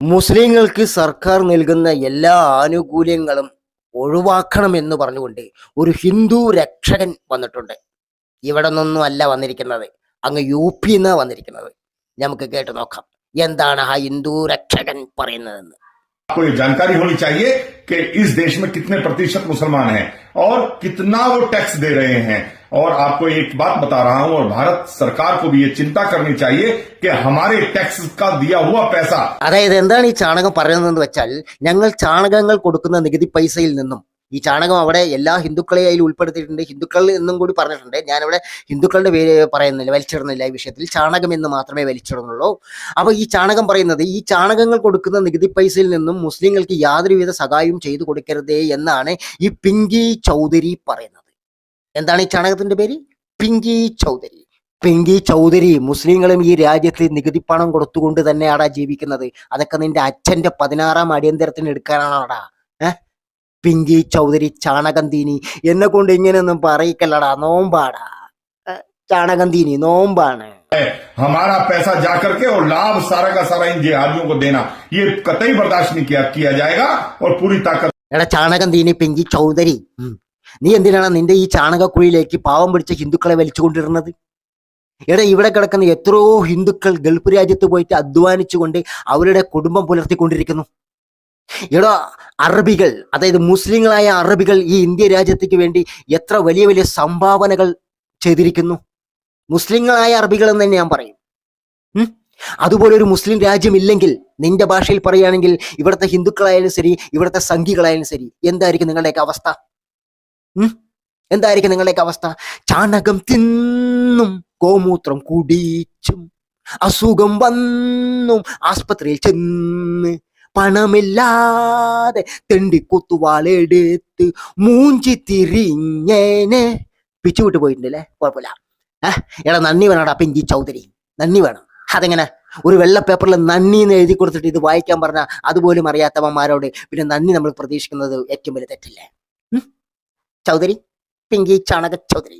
മുസ്ലിങ്ങൾക്ക് സർക്കാർ നൽകുന്ന എല്ലാ ആനുകൂല്യങ്ങളും ഒഴിവാക്കണമെന്ന് പറഞ്ഞുകൊണ്ട് ഒരു ഹിന്ദു രക്ഷകൻ വന്നിട്ടുണ്ട്. ഇവിടെ നിന്നൊന്നും അല്ല വന്നിരിക്കുന്നത്, അങ്ങ് യു.പി. വന്നിരിക്കുന്നത്. നമുക്ക് കേട്ട് നോക്കാം എന്താണ് ആ ഹിന്ദു രക്ഷകൻ പറയുന്നതെന്ന്. आपको ये जानकारी होनी चाहिए कि इस देश में कितने प्रतिशत मुसलमान हैं और कितना वो टैक्स दे रहे हैं। और आपको एक बात बता रहा हूं, और भारत सरकार को भी ये चिंता करनी चाहिए कि हमारे टैक्स का दिया हुआ पैसा, അതായത് എന്താണ് ഈ ചാണകം പറയുന്നതെന്ന് വെച്ചാൽ, ഞങ്ങൾ ചാണകങ്ങൾ കൊടുക്കുന്ന നികുതി പൈസയിൽ നിന്നും, ഈ ചാണകം അവിടെ എല്ലാ ഹിന്ദുക്കളെയും അതിൽ ഉൾപ്പെടുത്തിയിട്ടുണ്ട്, ഹിന്ദുക്കളിൽ എന്നും കൂടി പറഞ്ഞിട്ടുണ്ട്. ഞാനിവിടെ ഹിന്ദുക്കളുടെ പേര് പറയുന്നില്ല, വലിച്ചിടുന്നില്ല. ഈ വിഷയത്തിൽ ചാണകം എന്ന് മാത്രമേ വലിച്ചിടുന്നുള്ളൂ. അപ്പൊ ഈ ചാണകം പറയുന്നത്, ഈ ചാണകങ്ങൾ കൊടുക്കുന്ന നികുതി പൈസയിൽ നിന്നും മുസ്ലിങ്ങൾക്ക് യാതൊരുവിധ സഹായവും ചെയ്തു കൊടുക്കരുതേ എന്നാണ് ഈ പിങ്കി ചൗധരി പറയുന്നത്. എന്താണ് ഈ ചാണകത്തിന്റെ പേര്? പിങ്കി ചൗധരി. പിങ്കി ചൗധരി, മുസ്ലിങ്ങളും ഈ രാജ്യത്ത് നികുതി പണം കൊടുത്തുകൊണ്ട് തന്നെയാടാ ജീവിക്കുന്നത്. അതൊക്കെ നിന്റെ അച്ഛന്റെ 16-ാം അടിയന്തരത്തിന് എടുക്കാനാണാടാ. പിങ്കി ചൗധരി ചാണകം തീനി, എന്നെ കൊണ്ട് ഇങ്ങനെയൊന്നും പറയിക്കല്ലടാ, നോമ്പാടാ. ചാണകം തീനി നോമ്പാണ്. हमारा पैसा जाकर के और लाभ सारा का सारा इन जिहादियों को देना, ये कतई बर्दाश्त नहीं किया जाएगा। और पूरी ताकत എടാ ചാണകം തീനി പിങ്കി ചൗധരി, നീ എന്തിനാണ് നിന്റെ ഈ ചാണകക്കുഴിയിലേക്ക് പാവം പിടിച്ച ഹിന്ദുക്കളെ വലിച്ചുകൊണ്ടിരുന്നത്? എടാ ഇവിടെ കിടക്കുന്ന എത്രയോ ഹിന്ദുക്കൾ ഗൾഫ് രാജ്യത്ത് പോയിട്ട് അധ്വാനിച്ചുകൊണ്ട് അവരുടെ കുടുംബം പുലർത്തിക്കൊണ്ടിരിക്കുന്നു. എടാ അറബികൾ, അതായത് മുസ്ലിങ്ങളായ അറബികൾ ഈ ഇന്ത്യ രാജ്യത്തേക്ക് വേണ്ടി എത്ര വലിയ വലിയ സംഭാവനകൾ ചെയ്തിരിക്കുന്നു. മുസ്ലിങ്ങളായ അറബികൾ എന്ന് തന്നെ ഞാൻ പറയും. അതുപോലെ ഒരു മുസ്ലിം രാജ്യമില്ലെങ്കിൽ, നിന്റെ ഭാഷയിൽ പറയുകയാണെങ്കിൽ, ഇവിടുത്തെ ഹിന്ദുക്കളായാലും ശരി, ഇവിടുത്തെ സംഘികളായാലും ശരി, എന്തായിരിക്കും നിങ്ങളുടെയൊക്കെ അവസ്ഥ? എന്തായിരിക്കും നിങ്ങളുടെയൊക്കെ അവസ്ഥ? ചാണകം തിന്നും ഗോമൂത്രം കുടിച്ചും അസുഖം വന്നും ആസ്പത്രിയിൽ ചെന്ന് പണമില്ലാതെ തെണ്ടിക്കുത്തുവാളെടുത്ത് മൂഞ്ചി തിരിഞ്ഞേനെ പിച്ചുവിട്ട് പോയിട്ടുണ്ടല്ലേ, കുഴപ്പമില്ല. എടാ നന്ദി വേണടാ പിങ്കി ചൗധരി, നന്ദി വേണം. അതെങ്ങനെ ഒരു വെള്ള പേപ്പറിൽ നന്ദി എന്ന് എഴുതി കൊടുത്തിട്ട് ഇത് വായിക്കാൻ പറഞ്ഞാൽ അതുപോലും അറിയാത്തവന്മാരോട് പിന്നെ നന്ദി നമ്മൾ പ്രതീക്ഷിക്കുന്നത് ഏറ്റവും വലിയ തെറ്റല്ലേ? ചൗധരി, പിങ്കി ചാണക ചൗധരി.